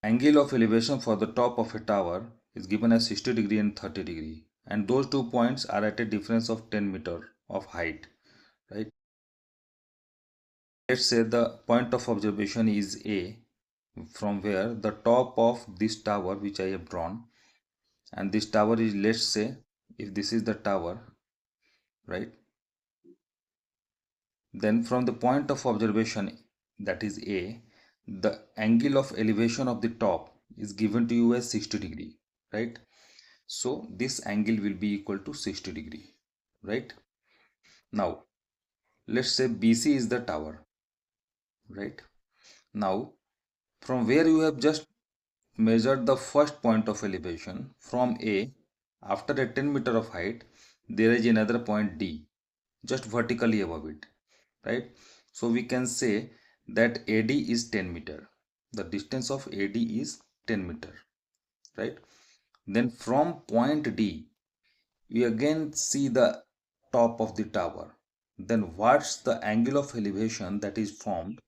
Angle of elevation for the top of a tower is given as 60 degree and 30 degree, and those 2 points are at a difference of 10 meter of height, right? Let's say the point of observation is A, from where the top of this tower which I have drawn, and this tower is, let's say, if this is the tower, right, then from the point of observation, that is A, the angle of elevation of the top is given to you as 60 degree, right? So this angle will be equal to 60 degree, right? Now let's say BC is the tower, right? Now from where you have just measured the first point of elevation from A, after a 10 meter of height, there is another point D, just vertically above it, right? So we can say that AD is 10 meter. The distance of AD is 10 meter, right? Then from point D, we again see the top of the tower. Then what's the angle of elevation that is formed?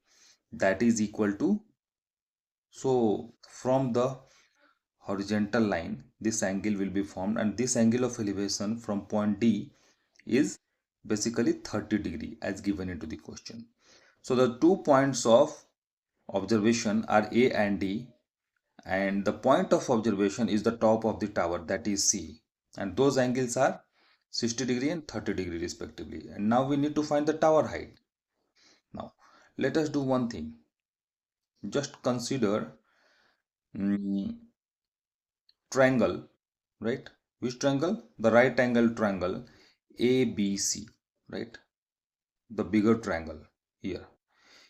That is equal to, so from the horizontal line, this angle will be formed, and this angle of elevation from point D is basically 30 degree as given into the question. So the 2 points of observation are A and D, and the point of observation is the top of the tower, that is C, and those angles are 60 degree and 30 degree respectively. And now we need to find the tower height. Now let us do one thing. Just consider triangle, right? Which triangle? The right angle triangle ABC, right? The bigger triangle here.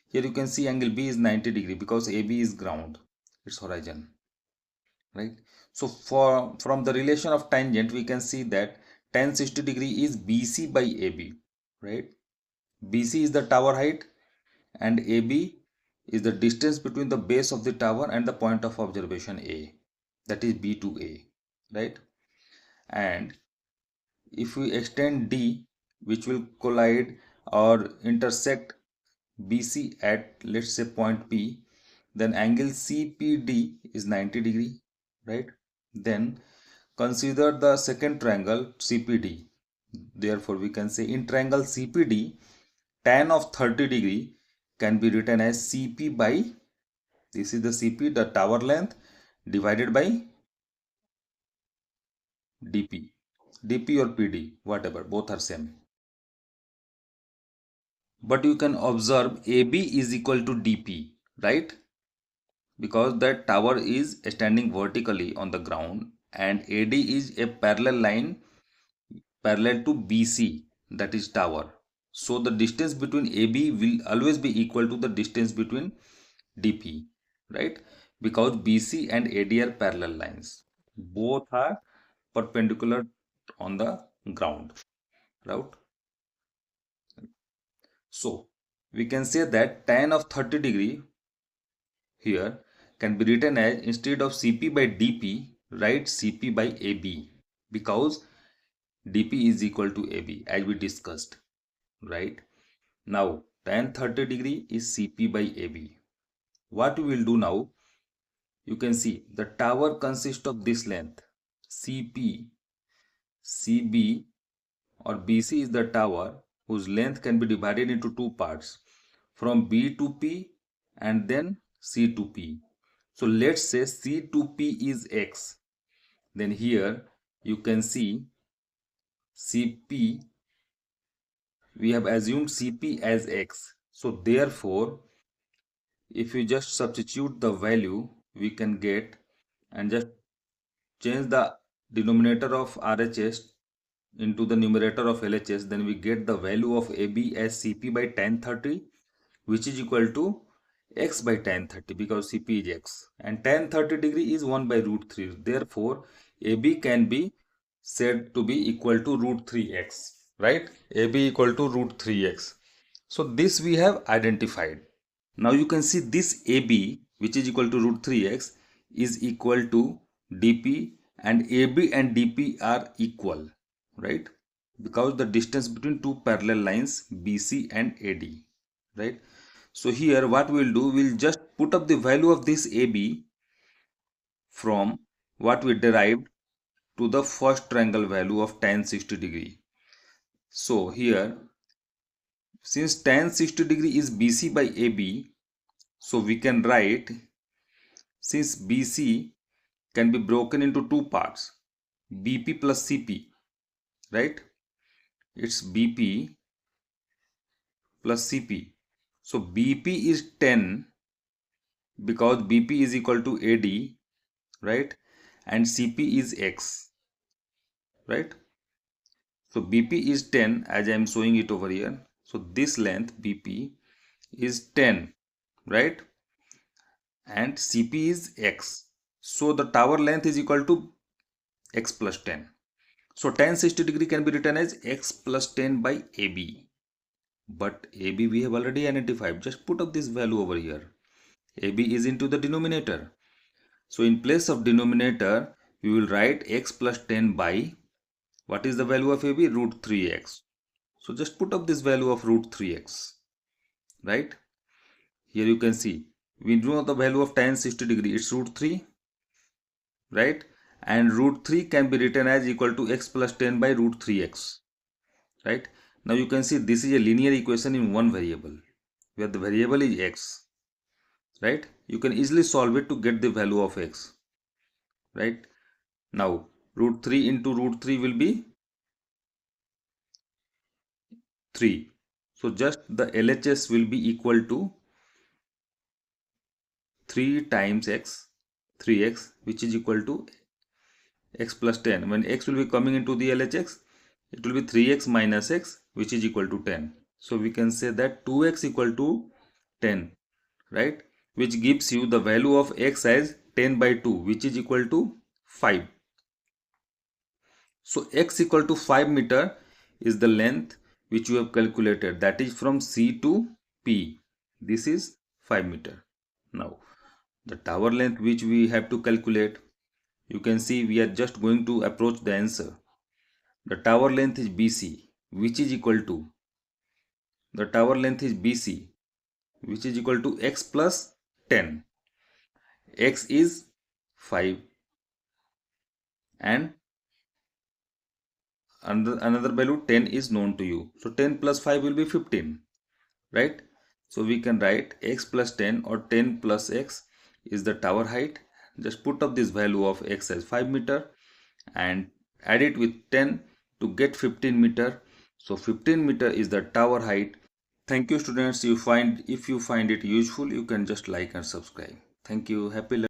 Here you can see angle B is 90 degree because AB is ground, it's horizon, right? So from the relation of tangent, we can see that tan 60 degree is BC by AB, right? BC is the tower height and AB is the distance between the base of the tower and the point of observation A, that is B to A, right? And if we extend D, which will collide or intersect BC at, let's say, point P, then angle CPD is 90 degree, right? Then consider the second triangle CPD. Therefore we can say in triangle CPD, tan of 30 degree can be written as CP by, this is the CP, the tower length, divided by DP. DP or PD, whatever, both are same. But you can observe AB is equal to DP, right? Because that tower is standing vertically on the ground and AD is a parallel line parallel to BC, that is tower. So the distance between AB will always be equal to the distance between DP, right? Because BC and AD are parallel lines. Both are perpendicular on the ground, right? So we can say that tan of 30 degree here can be written as, instead of CP by DP, write CP by AB, because DP is equal to AB as we discussed, right? Now tan 30 degree is CP by AB. What we will do now, you can see the tower consists of this length CP, CB, or BC is the tower whose length can be divided into two parts, from B to P and then C to P. So let's say C to P is X. Then here you can see CP, we have assumed CP as X. So therefore, if we just substitute the value, we can get, and just change the denominator of RHS into the numerator of LHS, then we get the value of AB as CP by tan 30, which is equal to X by tan 30, because CP is X and tan 30 degree is 1 by root 3. Therefore AB can be said to be equal to root 3x, right? AB equal to root 3x. So this we have identified. Now you can see this AB, which is equal to root 3x, is equal to DP, and AB and DP are equal, right? Because the distance between two parallel lines BC and AD, right? So here what we'll do, we'll just put up the value of this AB from what we derived to the first triangle value of tan 60 degree. So here, since tan 60 degree is BC by AB, so we can write, since BC can be broken into two parts, BP plus CP, right? It's BP plus CP. So BP is 10 because BP is equal to AD, right? And CP is X, right? So BP is 10 as I am showing it over here. So this length BP is 10, right? And CP is X. So the tower length is equal to X plus 10. So tan 60 degree can be written as X plus 10 by AB. But AB we have already identified. Just put up this value over here. AB is into the denominator. So in place of denominator, we will write X plus 10 by, what is the value of AB? Root 3x. So just put up this value of root 3x, right? Here you can see, we know the value of tan 60 degree, it's root 3, right? And root 3 can be written as equal to x plus 10 by root 3x, right? Now you can see this is a linear equation in one variable, where the variable is x, right? You can easily solve it to get the value of x, right? Now root 3 into root 3 will be 3. So just the LHS will be equal to 3 times x, 3x, which is equal to x plus 10. When x will be coming into the LHX, it will be 3x minus x, which is equal to 10. So we can say that 2x equal to 10, right? Which gives you the value of x as 10 by 2, which is equal to 5. So x equal to 5 meter is the length which you have calculated, that is from C to P. This is 5 meter. Now the tower length which we have to calculate, you can see we are just going to approach the answer. The tower length is BC, which is equal to, the tower length is BC, which is equal to x plus 10. X is 5 and another value 10 is known to you. So 10 plus 5 will be 15, right? So we can write x plus 10 or 10 plus x is the tower height. Just put up this value of x as 5 meter and add it with 10 to get 15 meter. So 15 meter is the tower height. Thank you students. If you find it useful, you can just like and subscribe. Thank you. Happy learning.